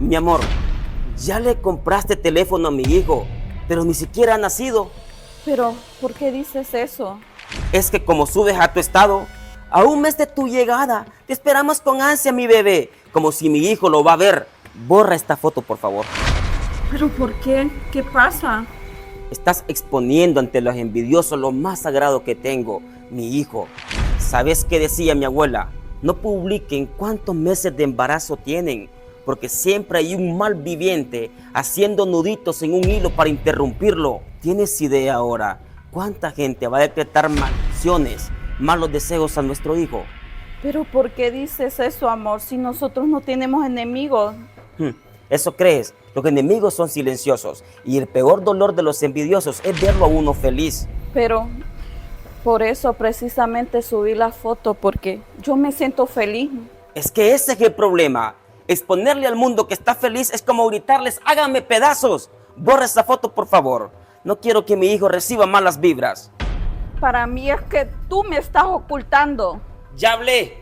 Mi amor, ya le compraste teléfono a mi hijo, pero ni siquiera ha nacido. Pero, ¿por qué dices eso? Es que como subes a tu estado, a un mes de tu llegada, te esperamos con ansia, mi bebé, como si mi hijo lo va a ver. Borra esta foto, por favor. ¿Pero por qué? ¿Qué pasa? Estás exponiendo ante los envidiosos lo más sagrado que tengo, mi hijo. ¿Sabes qué decía mi abuela? No publiquen cuántos meses de embarazo tienen, porque siempre hay un mal viviente haciendo nuditos en un hilo para interrumpirlo. ¿Tienes idea ahora cuánta gente va a decretar maldiciones, malos deseos a nuestro hijo? ¿Pero por qué dices eso, amor, si nosotros no tenemos enemigos? ¿Eso crees? Los enemigos son silenciosos y el peor dolor de los envidiosos es verlo a uno feliz. Pero por eso precisamente subí la foto, porque yo me siento feliz. Es que ese es el problema. Exponerle al mundo que está feliz es como gritarles, háganme pedazos. Borra esa foto, por favor. No quiero que mi hijo reciba malas vibras. Para mí es que tú me estás ocultando. Ya hablé.